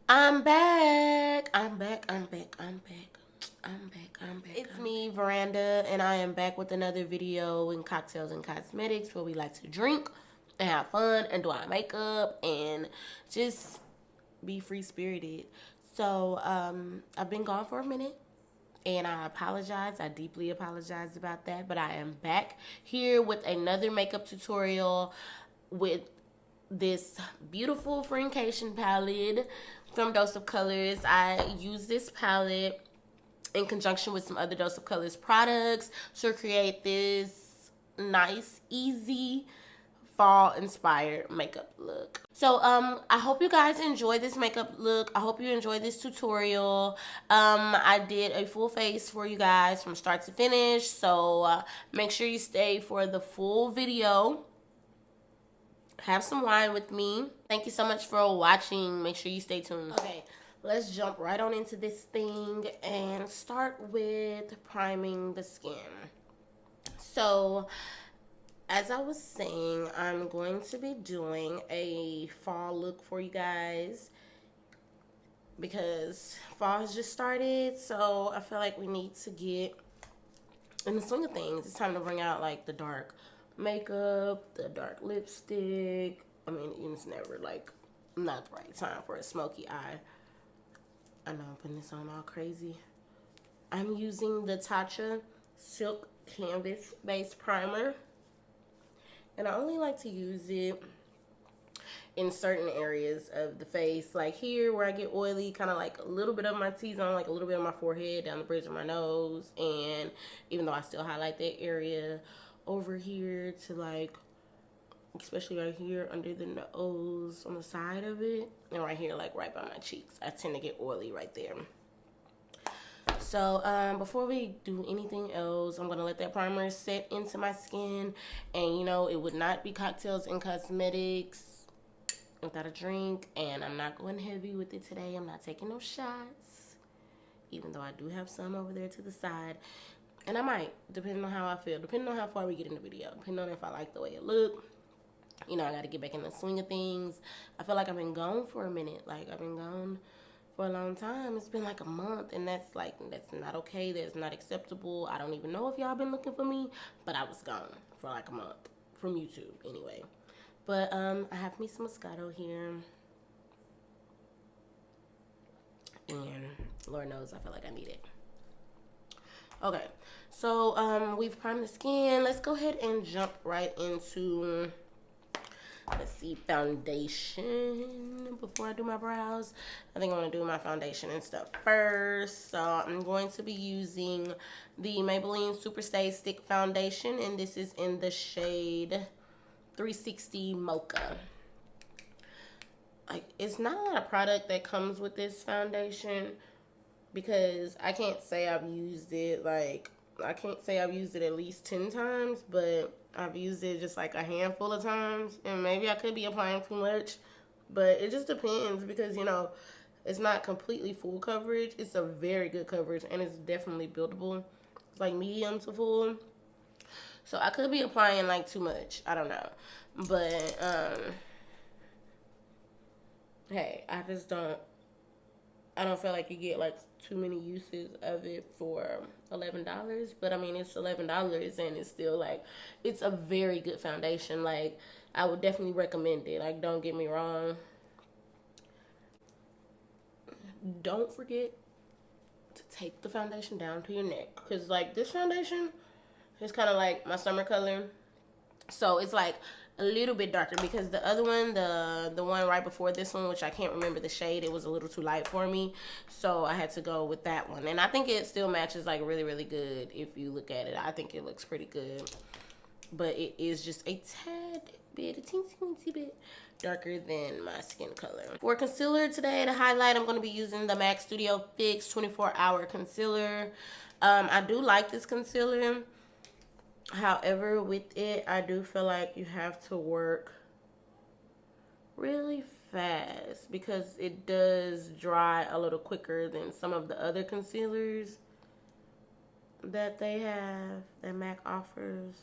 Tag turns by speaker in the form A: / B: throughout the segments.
A: I'm back. I'm back. I'm back. I'm back. I'm back. I'm back. It's me, Veranda, and I am back with another video in cocktails and cosmetics where we like to drink and have fun and do our makeup and just be free spirited. So, I've been gone for a minute. And I apologize. I deeply apologize about that. But I am back here with another makeup tutorial with this beautiful Friendcation palette from Dose of Colors. I use this palette in conjunction with some other Dose of Colors products to create this nice, easy, fall inspired makeup look. So I hope you guys enjoy this makeup look. I hope you enjoy this tutorial. I did a full face for you guys from start to finish, so make sure you stay for the full video. Have some wine with me. Thank you so much for watching. Make sure you stay tuned. Okay, let's jump right on into this thing and start with priming the skin. So, as I was saying, I'm going to be doing a fall look for you guys because fall has just started, so I feel like we need to get in the swing of things. It's time to bring out like the dark makeup, the dark lipstick. I mean, it's never like not the right time for a smoky eye. I know I'm putting this on all crazy. I'm using the Tatcha Silk Canvas Base Primer. And I only like to use it in certain areas of the face. Like here where I get oily, kind of like a little bit of my T-zone, like a little bit of my forehead, down the bridge of my nose. And even though I still highlight that area, over here to like, especially right here under the nose on the side of it. And right here, like right by my cheeks. I tend to get oily right there. So before we do anything else, I'm going to let that primer set into my skin. And, you know, it would not be cocktails and cosmetics without a drink. And I'm not going heavy with it today. I'm not taking no shots, even though I do have some over there to the side. And I might, depending on how I feel, depending on how far we get in the video, depending on if I like the way it look. You know, I got to get back in the swing of things. I feel like I've been gone for a minute. Like, I've been gone for a long time. It's been like a month, and that's not okay. That's not acceptable. I don't even know if y'all been looking for me, but I was gone for like a month from YouTube anyway. But I have me some Moscato here, and Lord knows I feel like I need it. Okay, so we've primed the skin. Let's go ahead and jump right into, let's see, foundation before I do my brows. I think I want to do my foundation and stuff first. So I'm going to be using the Maybelline Superstay Stick Foundation, and this is in the shade 360 Mocha. Like, it's not a lot of product that comes with this foundation because I can't say I've used it, like, I can't say I've used it at least 10 times, but I've used it just like a handful of times, and maybe I could be applying too much, but it just depends because, you know, it's not completely full coverage. It's a very good coverage, and it's definitely buildable. It's like medium to full, so I could be applying like too much. I don't know, but hey, I don't feel like you get like too many uses of it for $11. But I mean, it's $11 and it's still like, it's a very good foundation. Like, I would definitely recommend it. Like, don't get me wrong. Don't forget to take the foundation down to your neck, because like this foundation is kind of like my summer color. So it's like a little bit darker because the other one, the one right before this one, which I can't remember the shade, it was a little too light for me. So I had to go with that one. And I think it still matches like really, really good if you look at it. I think it looks pretty good. But it is just a tad bit, a teensy bit darker than my skin color. For concealer today, to highlight, I'm going to be using the MAC Studio Fix 24-Hour Concealer. I do like this concealer. However, with it, I do feel like you have to work really fast because it does dry a little quicker than some of the other concealers that they have, that MAC offers.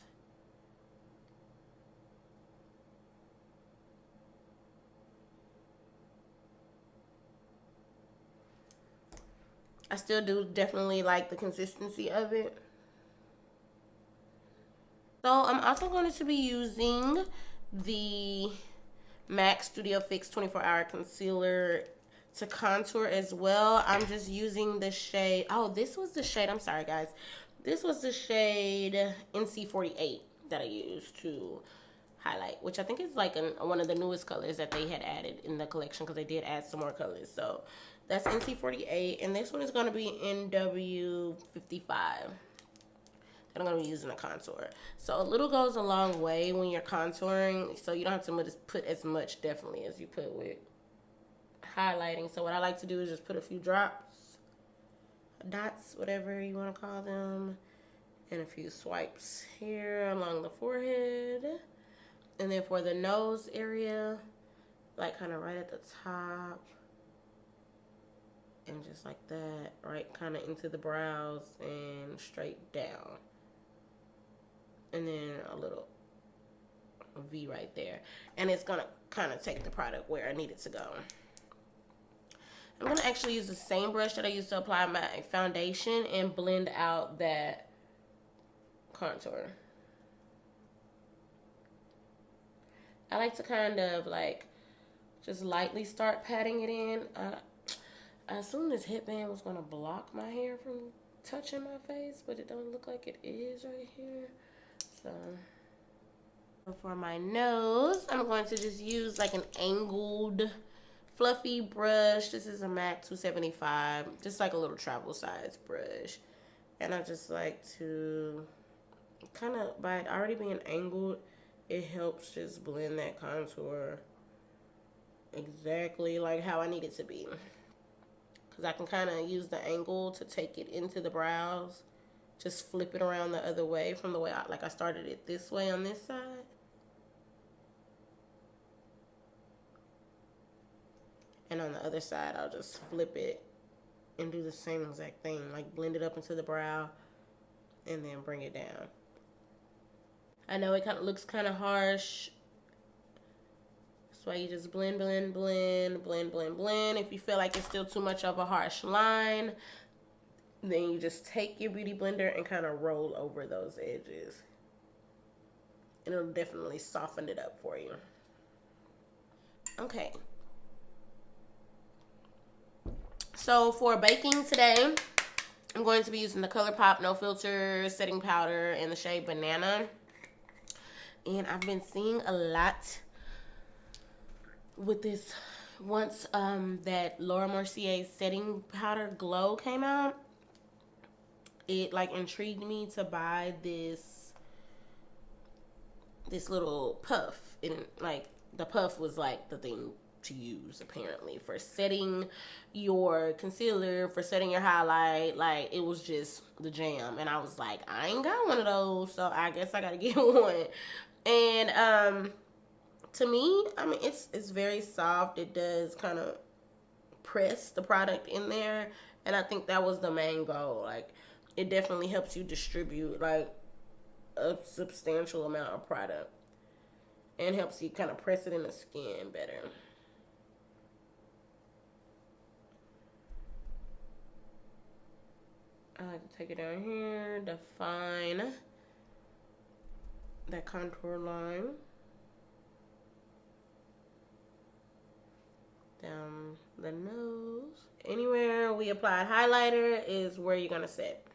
A: I still do definitely like the consistency of it. So I'm also going to be using the MAC Studio Fix 24-Hour Concealer to contour as well. I'm just using the shade. Oh, this was the shade. I'm sorry, guys. This was the shade NC48 that I used to highlight, which I think is like one of the newest colors that they had added in the collection, because they did add some more colors. So that's NC48, and this one is going to be NW55 that I'm going to be using a contour. So a little goes a long way when you're contouring, so you don't have to put as much definitely as you put with highlighting. So what I like to do is just put a few drops, dots, whatever you want to call them, and a few swipes here along the forehead. And then for the nose area, like kind of right at the top, and just like that, right kind of into the brows and straight down. And then a little V right there. And it's gonna kind of take the product where I need it to go. I'm gonna actually use the same brush that I used to apply my foundation and blend out that contour. I like to kind of like just lightly start patting it in. I assume this headband was gonna block my hair from touching my face, but it don't look like it is right here. So for my nose, I'm going to just use like an angled fluffy brush. This is a MAC 275, just like a little travel size brush. And I just like to kind of, by it already being angled, it helps just blend that contour exactly like how I need it to be. Because I can kind of use the angle to take it into the brows. Just flip it around the other way from the way I started it this way on this side. And on the other side, I'll just flip it and do the same exact thing. Like blend it up into the brow and then bring it down. I know it kind of looks kind of harsh. That's why you just blend, blend, blend, blend, blend, blend. If you feel like it's still too much of a harsh line, then you just take your beauty blender and kind of roll over those edges. And it'll definitely soften it up for you. Okay. So for baking today, I'm going to be using the ColourPop No Filter Setting Powder in the shade Banana. And I've been seeing a lot with this once that Laura Mercier's setting powder Glow came out. It like intrigued me to buy this little puff. And like the puff was like the thing to use apparently for setting your concealer, for setting your highlight. Like it was just the jam. And I was like, I ain't got one of those, so I guess I gotta get one. And to me, I mean, it's very soft. It does kind of press the product in there, and I think that was the main goal. Like it definitely helps you distribute like a substantial amount of product and helps you kind of press it in the skin better. I like to take it down here, define that contour line. Down the nose. Anywhere we applied highlighter is where you're gonna set.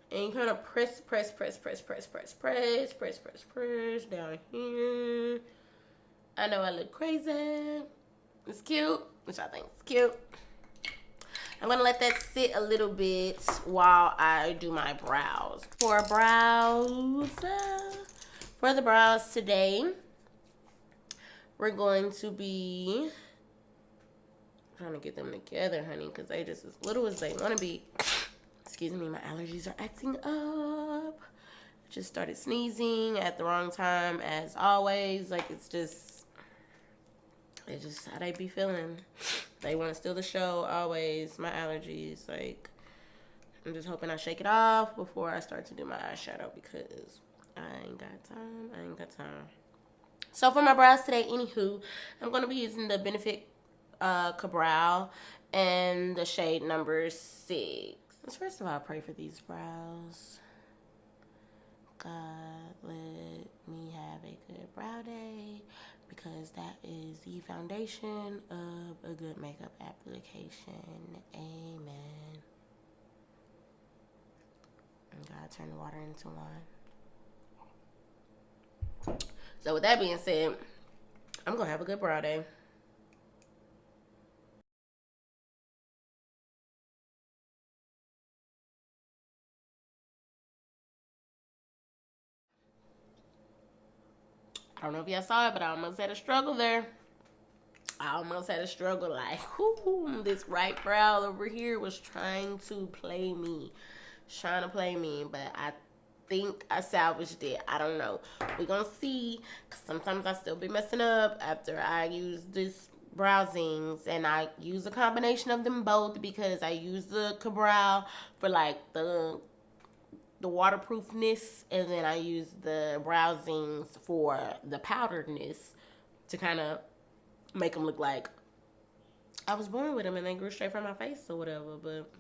A: And you kind of press down here. I know I look crazy. It's cute, which I think is cute. I'm gonna let that sit a little bit while I do my brows. For the brows today, we're going to be trying to get them together, honey, because they just as little as they want to be. Excuse me, my allergies are acting up. Just started sneezing at the wrong time, as always. Like, it's just how they be feeling. They want to steal the show, always. My allergies, like, I'm just hoping I shake it off before I start to do my eyeshadow, because I ain't got time. So for my brows today, anywho, I'm going to be using the Benefit Cabral and the shade number 6. First of all, I pray for these brows. God, let me have a good brow day, because that is the foundation of a good makeup application. Amen. And God, turn the water into wine. So with that being said, I'm going to have a good brow day. I don't know if y'all saw it, but I almost had a struggle there. I almost had a struggle. Like, whoo, this right brow over here was trying to play me. But I think I salvaged it. I don't know. We're going to see. Cause sometimes I still be messing up after I use this browsings. And I use a combination of them both, because I use the Cabral for like the waterproofness, and then I use the browsings for the powderedness to kind of make them look like I was born with them and they grew straight from my face or whatever. But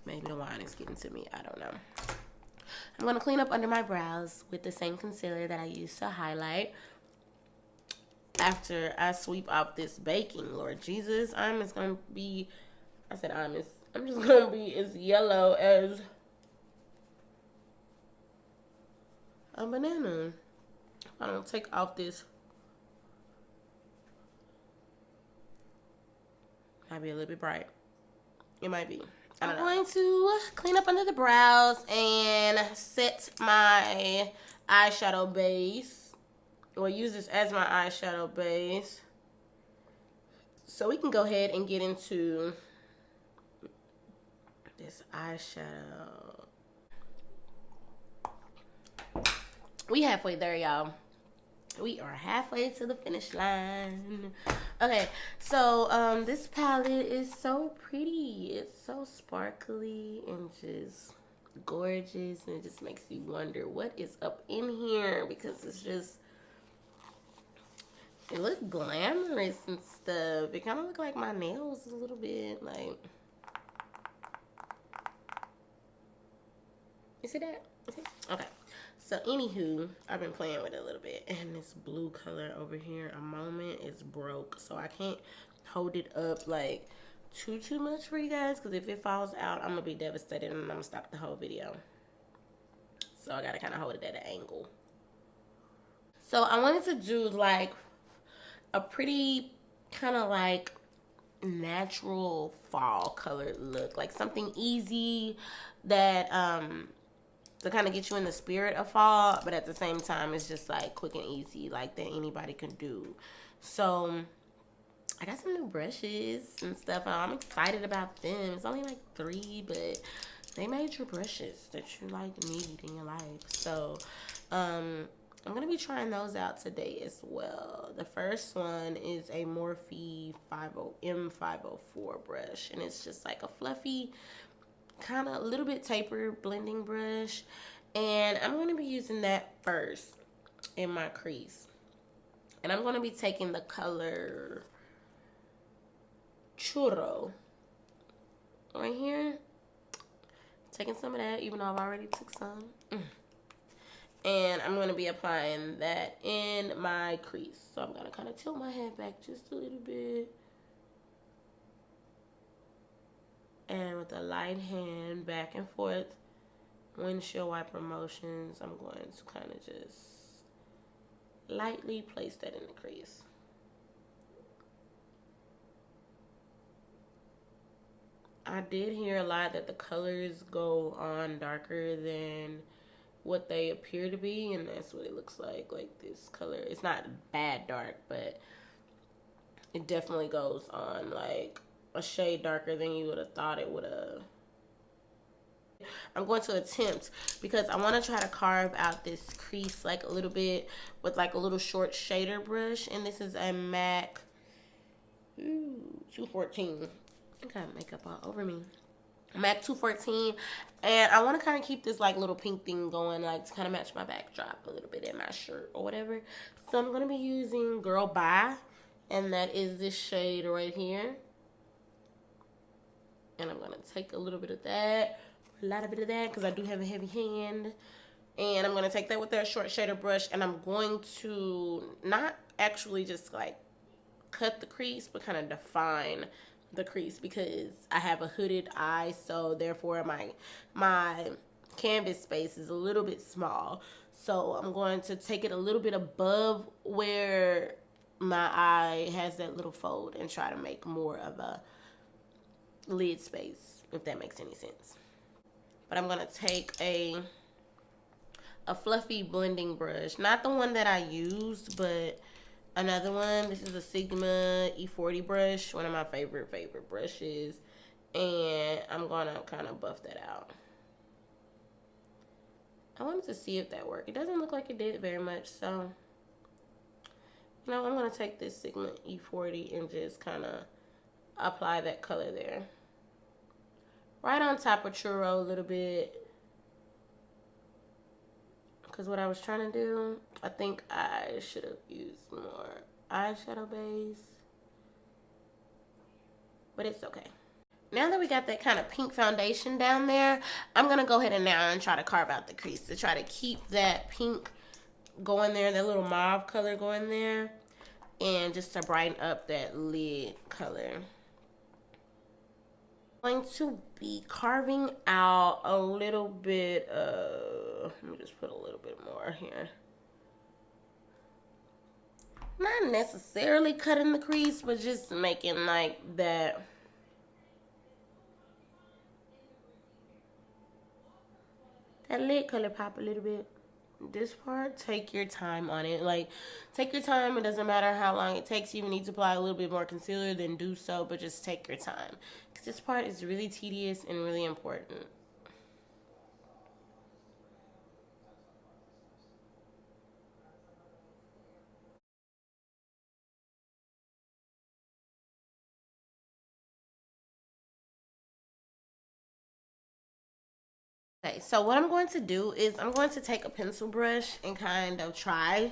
A: maybe the wine is getting to me. I don't know. I'm going to clean up under my brows with the same concealer that I used to highlight. After I sweep off this baking, Lord Jesus, I'm just going to be as yellow as a banana. If I don't take off this, might be a little bit bright. It might be. I'm going to clean up under the brows and set my eyeshadow base. We'll use this as my eyeshadow base. So we can go ahead and get into this eyeshadow. We halfway there, y'all. We are halfway to the finish line. Okay, so this palette is so pretty. It's so sparkly and just gorgeous, and it just makes you wonder what is up in here, because it's just, it looks glamorous and stuff. It kind of look like my nails a little bit. Like, you see that? Okay. So, anywho, I've been playing with it a little bit. And this blue color over here, a moment, is broke. So, I can't hold it up, like, too much for you guys. Because if it falls out, I'm going to be devastated and I'm going to stop the whole video. So, I got to kind of hold it at an angle. So, I wanted to do, like, a pretty kind of like natural fall colored look, like something easy that to kind of get you in the spirit of fall, but at the same time it's just like quick and easy, like that anybody can do. So I got some new brushes and stuff. I'm excited about them. It's only like 3, but they major brushes that you like need in your life. So I'm going to be trying those out today as well. The first one is a Morphe M504 brush. And it's just like a fluffy, kind of a little bit tapered blending brush. And I'm going to be using that first in my crease. And I'm going to be taking the color Churro right here. Taking some of that, even though I've already took some. And I'm going to be applying that in my crease. So I'm going to kind of tilt my head back just a little bit. And with a light hand, back and forth, windshield wiper motions, I'm going to kind of just lightly place that in the crease. I did hear a lot that the colors go on darker than what they appear to be, and that's what it looks like this color. It's not bad dark, but it definitely goes on like a shade darker than you would have thought it would have. I'm going to attempt, because I want to try to carve out this crease like a little bit with like a little short shader brush, and this is a MAC 214. I got makeup all over me. MAC 214. And I want to kind of keep this like little pink thing going, like to kind of match my backdrop a little bit in my shirt or whatever. So I'm going to be using Girl Bye, and that is this shade right here. And I'm going to take a little bit of that, a lot of bit of that, because I do have a heavy hand. And I'm going to take that with that short shader brush, and I'm going to not actually just like cut the crease, but kind of define the crease, because I have a hooded eye, so therefore my canvas space is a little bit small. So I'm going to take it a little bit above where my eye has that little fold and try to make more of a lid space, if that makes any sense. But I'm going to take a fluffy blending brush, not the one that I used, but another one. This is a Sigma E40 brush, one of my favorite brushes, and I'm gonna kind of buff that out. I wanted to see if that worked. It doesn't look like it did very much, so you know, I'm gonna take this Sigma E40 and just kind of apply that color there, right on top of churro a little bit. Because what I was trying to do, I think I should have used more eyeshadow base. But it's okay. Now that we got that kind of pink foundation down there, I'm going to go ahead and now and try to carve out the crease to try to keep that pink going there, that little mauve color going there. And just to brighten up that lid color. I'm going to be carving out a little bit of, let me just put a little bit more here. Not necessarily cutting the crease, but just making like that lid color pop a little bit. This part, take your time on it. Like, take your time. It doesn't matter how long it takes you. You need to apply a little bit more concealer, then do so, but just take your time. Because this part is really tedious and really important. Okay, so what I'm going to do is I'm going to take a pencil brush and kind of try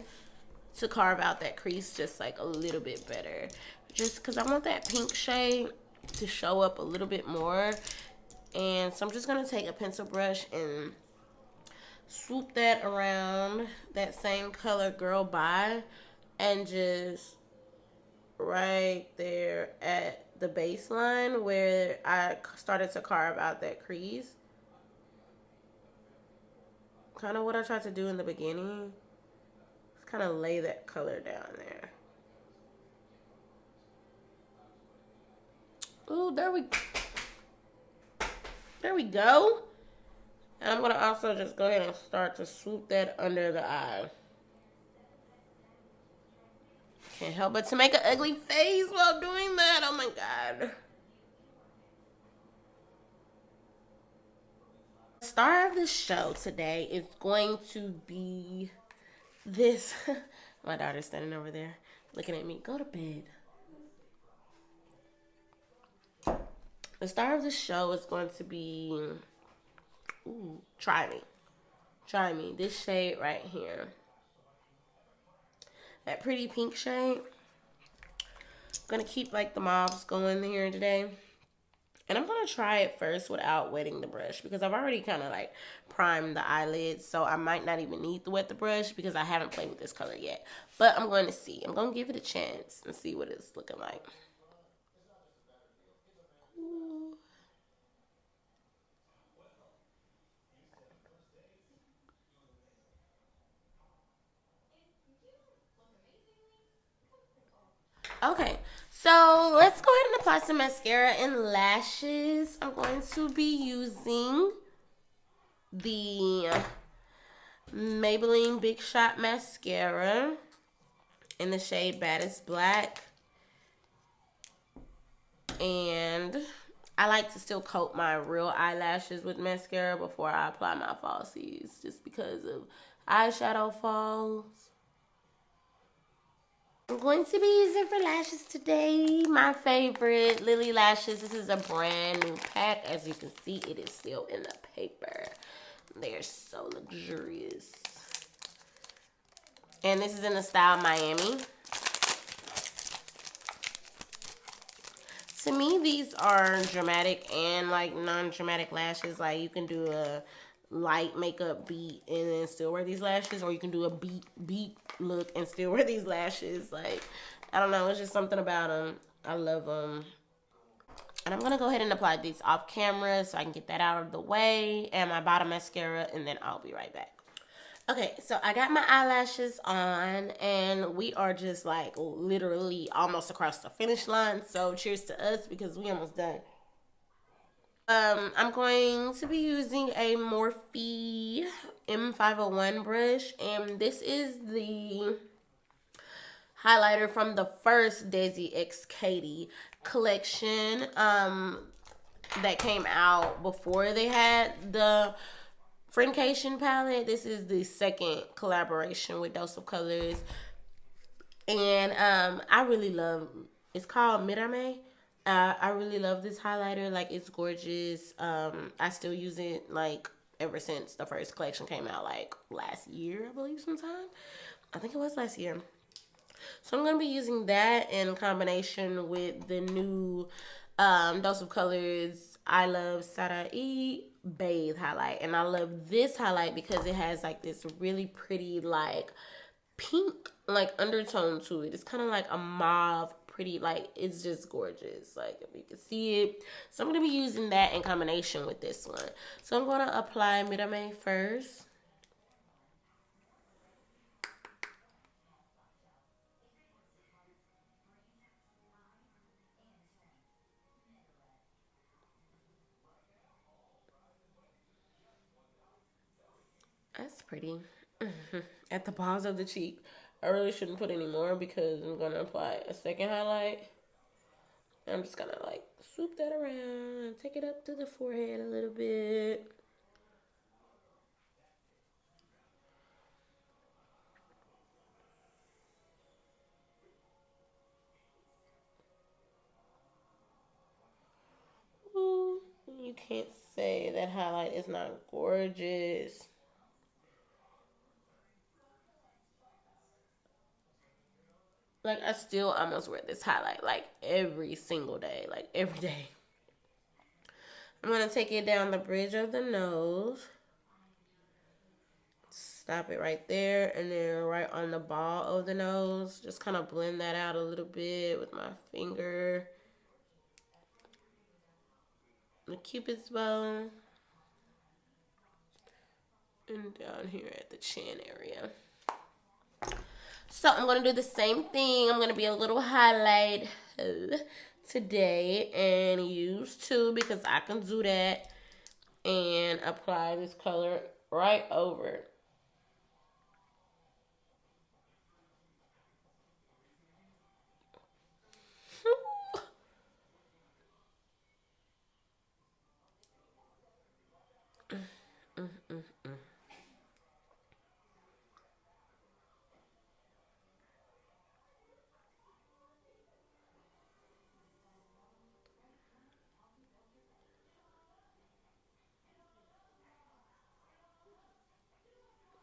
A: to carve out that crease just like a little bit better. Just because I want that pink shade to show up a little bit more. And so I'm just going to take a pencil brush and swoop that around that same color Girl Bye, and just right there at the baseline where I started to carve out that crease. Kind of what I tried to do in the beginning. Just kind of lay that color down there. Ooh, there we go. And I'm going to also just go ahead and start to swoop that under the eye. Can't help but to make an ugly face while doing that. Oh my God. The star of the show today is going to be this. My daughter's standing over there looking at me. Go to bed. The star of the show is going to be, ooh, Try Me. Try Me. This shade right here. That pretty pink shade. I'm going to keep like the mauves going here today. And I'm going to try it first without wetting the brush, because I've already kind of like primed the eyelids. So I might not even need to wet the brush because I haven't played with this color yet. But I'm going to see. I'm going to give it a chance and see what it's looking like. Okay, so let's go ahead and apply some mascara and lashes. I'm going to be using the Maybelline Big Shot Mascara in the shade Baddest Black. And I like to still coat my real eyelashes with mascara before I apply my falsies, just because of eyeshadow falls. I'm going to be using for lashes today. My favorite Lily Lashes. This is a brand new pack. As you can see, it is still in the paper. They're so luxurious. And this is in the style Miami. To me, these are dramatic and like non-dramatic lashes. Like you can do a light makeup beat and then still wear these lashes, or you can do a beat look and still wear these lashes. Like, I don't know, it's just something about them. I love them. And I'm gonna go ahead and apply these off camera so I can get that out of the way, and my bottom mascara, and then I'll be right back. Okay, so I got my eyelashes on, and we are just like literally almost across the finish line. So cheers to us because we almost done. I'm going to be using a Morphe M501 brush, and this is the highlighter from the first DESI collection that came out before they had the Friendcation palette. This is the second collaboration with Dose of Colors, and I really love. It's called Verandahmarie. I really love this highlighter. Like, it's gorgeous. I still use it like ever since the first collection came out, like last year, I believe, sometime. I think it was last year. So I'm gonna be using that in combination with the new Dose of Colors I Love Sarai Bathe highlight. And I love this highlight because it has like this really pretty like pink like undertone to it. It's kind of like a mauve pretty, like it's just gorgeous, like if you can see it. So I'm gonna be using that in combination with this one. So I'm gonna apply Verandahmarie first. That's pretty. At the base of the cheek. I really shouldn't put any more because I'm gonna apply a second highlight. I'm just gonna like swoop that around and take it up to the forehead a little bit. Ooh, you can't say that highlight is not gorgeous. Like, I still almost wear this highlight like every single day, like every day. I'm gonna take it down the bridge of the nose. Stop it right there, and then right on the ball of the nose. Just kind of blend that out a little bit with my finger. The cupid's bow. And down here at the chin area. So I'm going to do the same thing. I'm going to be a little highlight today and use two because I can do that, and apply this color right over.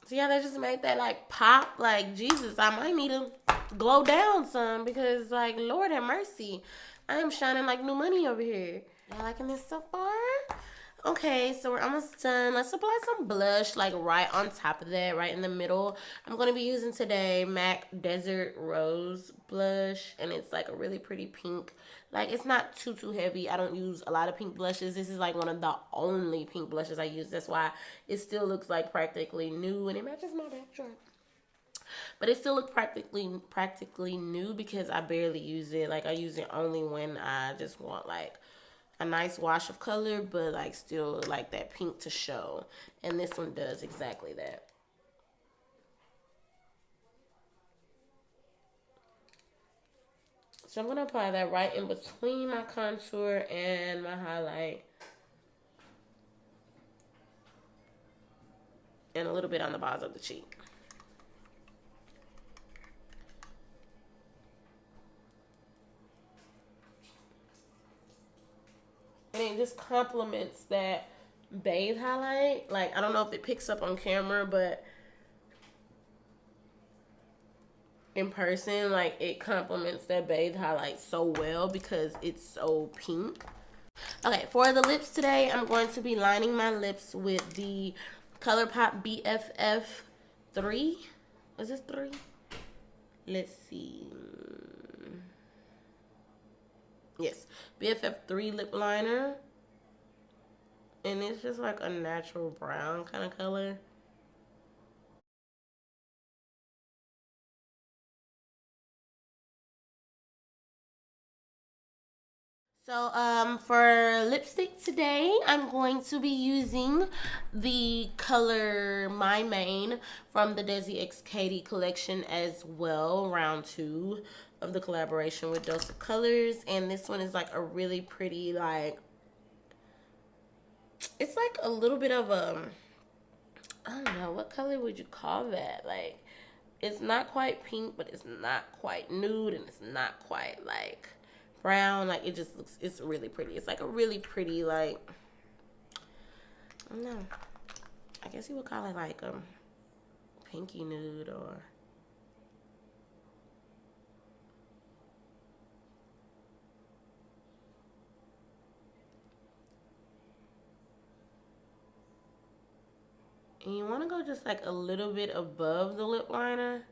A: So yeah, they just made that like pop. Like, Jesus, I might need to glow down some because, like, Lord have mercy, I am shining like new money over here. Y'all liking this so far? Okay, so we're almost done. Let's apply some blush like right on top of that, right in the middle. I'm going to be using today MAC Desert Rose blush, and it's like a really pretty pink. Like, it's not too heavy. I don't use a lot of pink blushes. This is like one of the only pink blushes I use. That's why it still looks like practically new, and it matches my backdrop. But it still looks practically new because I barely use it. Like, I use it only when I just want like a nice wash of color, but like still like that pink to show. And this one does exactly that. So I'm going to apply that right in between my contour and my highlight. And a little bit on the base of the cheek. And it just complements that Bathe highlight. Like, I don't know if it picks up on camera, but in person, like, it complements that Bathe highlight so well because it's so pink. Okay, for the lips today, I'm going to be lining my lips with the ColourPop BFF 3. Is this 3? Let's see. Yes, BFF 3 lip liner. And it's just like a natural brown kind of color. So for lipstick today, I'm going to be using the color My Main from the DESI collection as well, round 2 of the collaboration with Dose of Colors. And this one is like a really pretty, like, it's like a little bit of a, I don't know, what color would you call that? Like, it's not quite pink, but it's not quite nude, and it's not quite like brown. Like, it just looks, it's really pretty. It's like a really pretty, like, I don't know, I guess you would call it like a pinky nude, or and you want to go just like a little bit above the lip liner,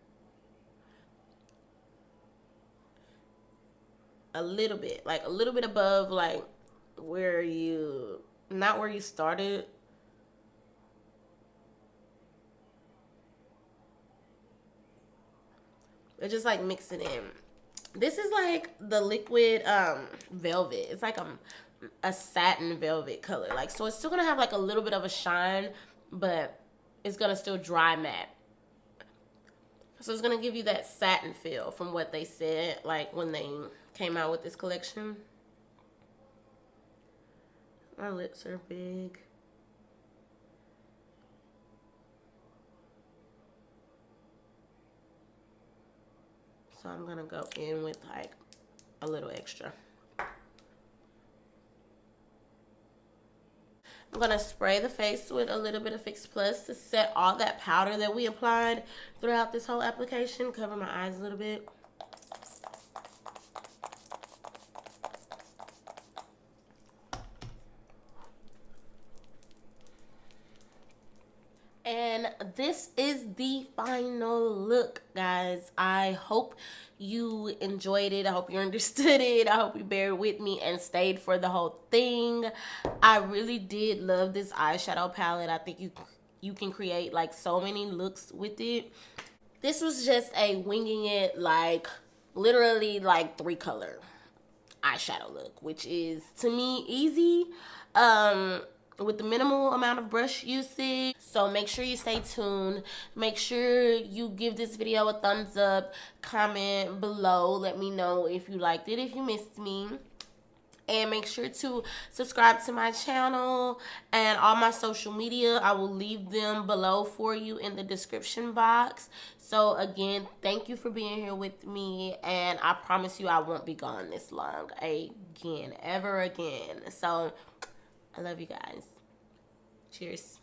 A: a little bit, like a little bit above, like where you, not where you started. But just like mix it in. This is like the liquid velvet. It's like a satin velvet color. Like, so it's still gonna have like a little bit of a shine, but it's gonna still dry matte. So it's gonna give you that satin feel from what they said, like when they came out with this collection. My lips are big. So I'm gonna go in with like a little extra. I'm gonna spray the face with a little bit of Fix Plus to set all that powder that we applied throughout this whole application. Cover my eyes a little bit. And this is the final look, guys. I hope you enjoyed it. I hope you understood it. I hope you bear with me and stayed for the whole thing. I really did love this eyeshadow palette. I think you can create like so many looks with it. This was just a winging it, like literally like 3-color eyeshadow look, which is to me easy. With the minimal amount of brush usage. So make sure you stay tuned. Make sure you give this video a thumbs up. Comment below. Let me know if you liked it, if you missed me. And make sure to subscribe to my channel and all my social media. I will leave them below for you in the description box. So again, thank you for being here with me. And I promise you I won't be gone this long again, ever again. So I love you guys. Cheers.